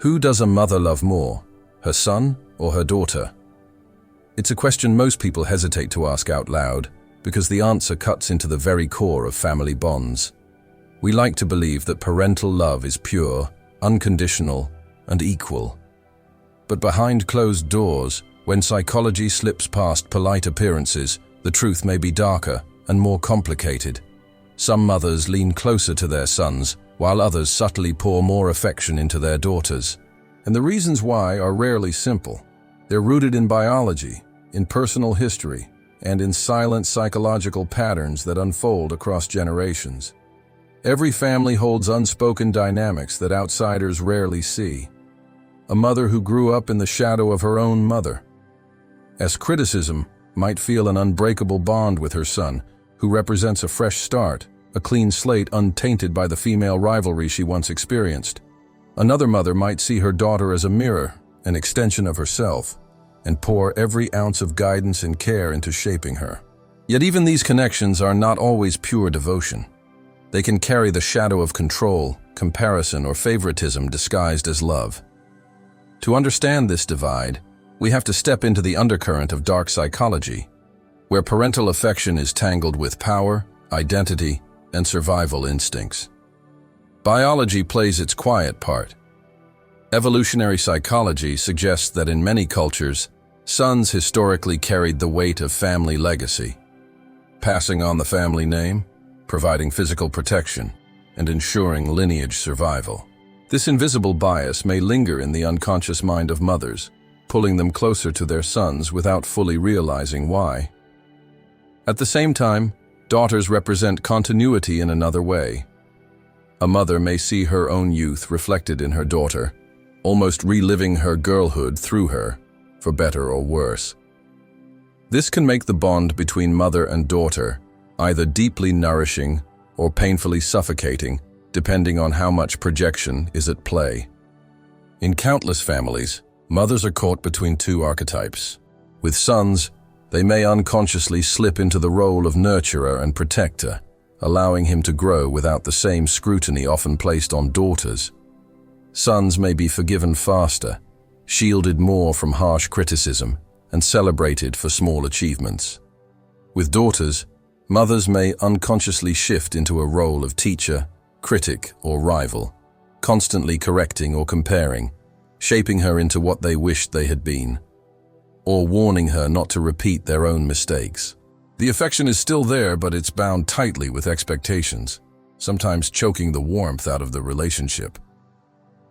Who does a mother love more, her son or her daughter? It's a question most people hesitate to ask out loud because the answer cuts into the very core of family bonds. We like to believe that parental love is pure, unconditional, and equal. But behind closed doors, when psychology slips past polite appearances, the truth may be darker and more complicated. Some mothers lean closer to their sons, while others subtly pour more affection into their daughters. And the reasons why are rarely simple. They're rooted in biology, in personal history, and in silent psychological patterns that unfold across generations. Every family holds unspoken dynamics that outsiders rarely see. A mother who grew up in the shadow of her own mother. As criticism might feel an unbreakable bond with her son, who represents a fresh start, a clean slate untainted by the female rivalry she once experienced. Another mother might see her daughter as a mirror, an extension of herself, and pour every ounce of guidance and care into shaping her. Yet even these connections are not always pure devotion. They can carry the shadow of control, comparison, or favoritism disguised as love. To understand this divide, we have to step into the undercurrent of dark psychology, where parental affection is tangled with power, identity, and survival instincts. Biology plays its quiet part. Evolutionary psychology suggests that in many cultures, sons historically carried the weight of family legacy, passing on the family name, providing physical protection, and ensuring lineage survival. This invisible bias may linger in the unconscious mind of mothers, pulling them closer to their sons without fully realizing why. At the same time, daughters represent continuity in another way. A mother may see her own youth reflected in her daughter, almost reliving her girlhood through her, for better or worse. This can make the bond between mother and daughter either deeply nourishing or painfully suffocating, depending on how much projection is at play. In countless families, mothers are caught between two archetypes. With sons, they may unconsciously slip into the role of nurturer and protector, allowing him to grow without the same scrutiny often placed on daughters. Sons may be forgiven faster, shielded more from harsh criticism, and celebrated for small achievements. With daughters, mothers may unconsciously shift into a role of teacher, critic, or rival, constantly correcting or comparing, shaping her into what they wished they had been, or warning her not to repeat their own mistakes. The affection is still there, but it's bound tightly with expectations, sometimes choking the warmth out of the relationship.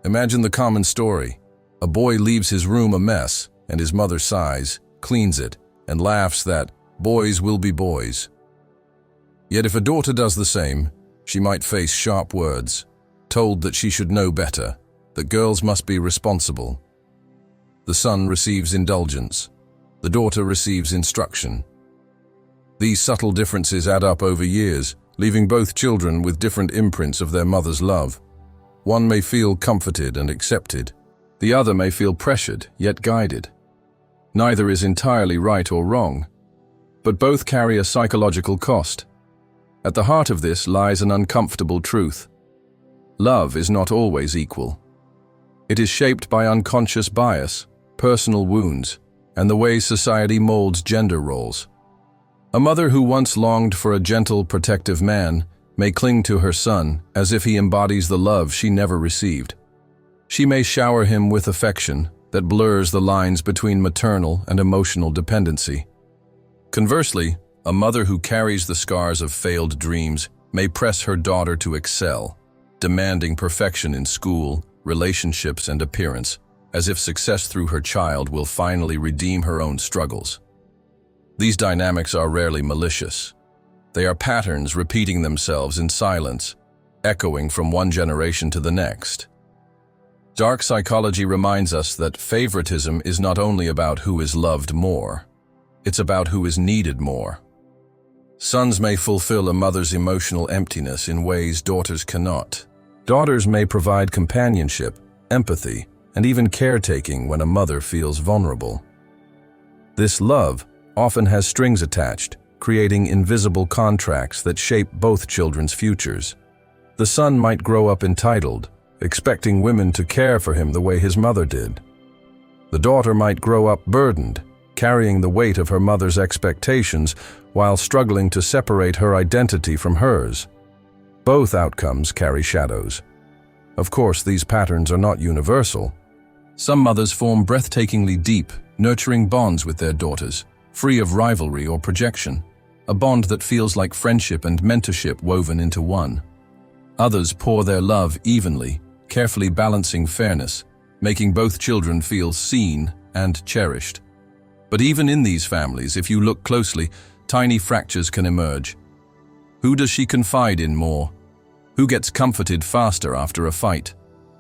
Imagine the common story. A boy leaves his room a mess, and his mother sighs, cleans it, and laughs that boys will be boys. Yet if a daughter does the same, she might face sharp words, told that she should know better, that girls must be responsible. The son receives indulgence, the daughter receives instruction. These subtle differences add up over years, leaving both children with different imprints of their mother's love. One may feel comforted and accepted, the other may feel pressured yet guided. Neither is entirely right or wrong, but both carry a psychological cost. At the heart of this lies an uncomfortable truth. Love is not always equal. It is shaped by unconscious bias, personal wounds, and the way society molds gender roles. A mother who once longed for a gentle, protective man may cling to her son as if he embodies the love she never received. She may shower him with affection that blurs the lines between maternal and emotional dependency. Conversely, a mother who carries the scars of failed dreams may press her daughter to excel, demanding perfection in school, relationships, and appearance, as if success through her child will finally redeem her own struggles. These dynamics are rarely malicious. They are patterns repeating themselves in silence, echoing from one generation to the next. Dark psychology reminds us that favoritism is not only about who is loved more, it's about who is needed more. Sons may fulfill a mother's emotional emptiness in ways daughters cannot. Daughters may provide companionship, empathy, and even caretaking when a mother feels vulnerable. This love often has strings attached, creating invisible contracts that shape both children's futures. The son might grow up entitled, expecting women to care for him the way his mother did. The daughter might grow up burdened, carrying the weight of her mother's expectations while struggling to separate her identity from hers. Both outcomes carry shadows. Of course, these patterns are not universal. Some mothers form breathtakingly deep, nurturing bonds with their daughters, free of rivalry or projection, a bond that feels like friendship and mentorship woven into one. Others pour their love evenly, carefully balancing fairness, making both children feel seen and cherished. But even in these families, if you look closely, tiny fractures can emerge. Who does she confide in more? Who gets comforted faster after a fight?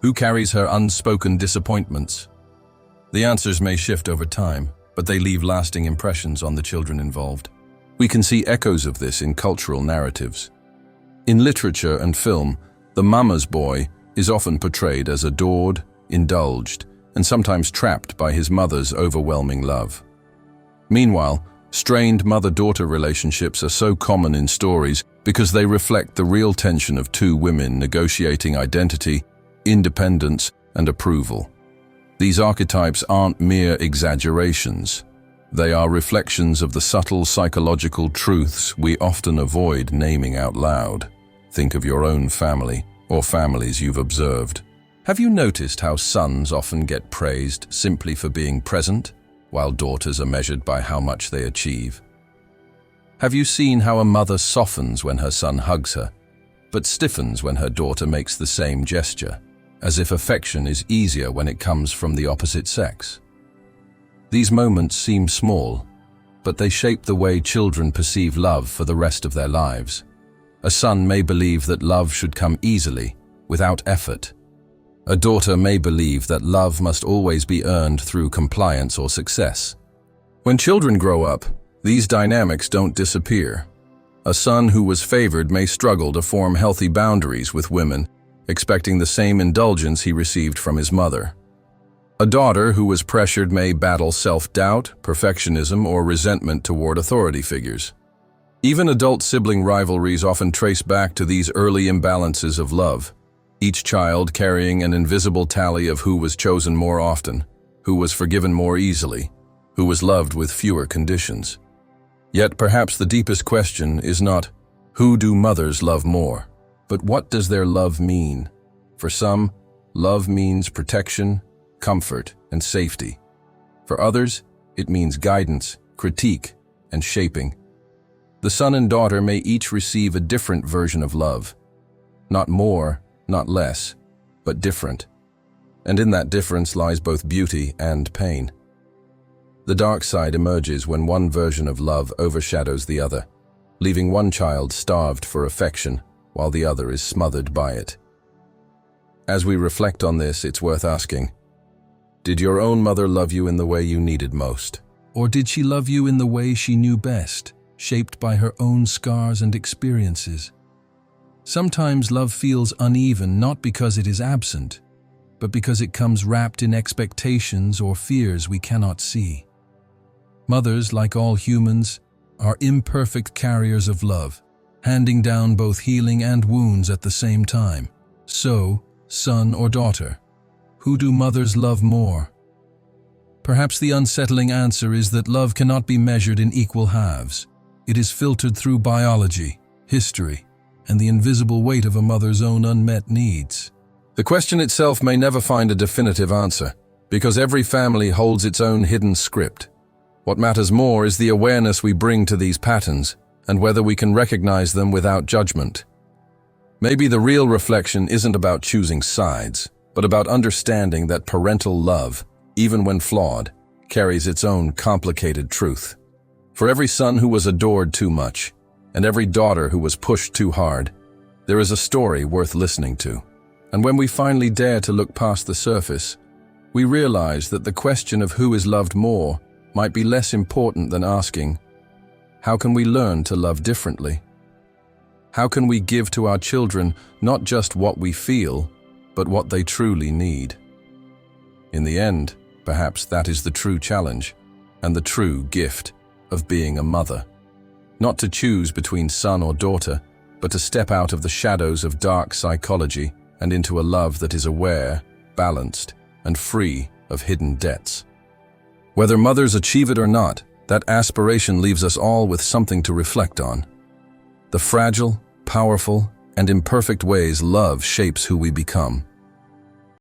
Who carries her unspoken disappointments? The answers may shift over time, but they leave lasting impressions on the children involved. We can see echoes of this in cultural narratives. In literature and film, the mama's boy is often portrayed as adored, indulged, and sometimes trapped by his mother's overwhelming love. Meanwhile, strained mother-daughter relationships are so common in stories because they reflect the real tension of two women negotiating identity, independence, and approval. These archetypes aren't mere exaggerations. They are reflections of the subtle psychological truths we often avoid naming out loud. Think of your own family, or families you've observed. Have you noticed how sons often get praised simply for being present, while daughters are measured by how much they achieve? Have you seen how a mother softens when her son hugs her, but stiffens when her daughter makes the same gesture, as if affection is easier when it comes from the opposite sex? These moments seem small, but they shape the way children perceive love for the rest of their lives. A son may believe that love should come easily, without effort. A daughter may believe that love must always be earned through compliance or success. When children grow up, these dynamics don't disappear. A son who was favored may struggle to form healthy boundaries with women, expecting the same indulgence he received from his mother. A daughter who was pressured may battle self-doubt, perfectionism, or resentment toward authority figures. Even adult sibling rivalries often trace back to these early imbalances of love, each child carrying an invisible tally of who was chosen more often, who was forgiven more easily, who was loved with fewer conditions. Yet perhaps the deepest question is not, who do mothers love more, but what does their love mean? For some, love means protection, comfort, and safety. For others, it means guidance, critique, and shaping. The son and daughter may each receive a different version of love. Not more, not less, but different. And in that difference lies both beauty and pain. The dark side emerges when one version of love overshadows the other, leaving one child starved for affection while the other is smothered by it. As we reflect on this, it's worth asking, did your own mother love you in the way you needed most? Or did she love you in the way she knew best, shaped by her own scars and experiences? Sometimes love feels uneven not because it is absent, but because it comes wrapped in expectations or fears we cannot see. Mothers, like all humans, are imperfect carriers of love, handing down both healing and wounds at the same time. So, son or daughter, who do mothers love more? Perhaps the unsettling answer is that love cannot be measured in equal halves. It is filtered through biology, history, and the invisible weight of a mother's own unmet needs. The question itself may never find a definitive answer, because every family holds its own hidden script. What matters more is the awareness we bring to these patterns, and whether we can recognize them without judgment. Maybe the real reflection isn't about choosing sides, but about understanding that parental love, even when flawed, carries its own complicated truth. For every son who was adored too much, and every daughter who was pushed too hard, there is a story worth listening to. And when we finally dare to look past the surface, we realize that the question of who is loved more might be less important than asking, how can we learn to love differently? How can we give to our children not just what we feel, but what they truly need? In the end, perhaps that is the true challenge and the true gift of being a mother. Not to choose between son or daughter, but to step out of the shadows of dark psychology and into a love that is aware, balanced, and free of hidden debts. Whether mothers achieve it or not, that aspiration leaves us all with something to reflect on. The fragile, powerful, and imperfect ways love shapes who we become.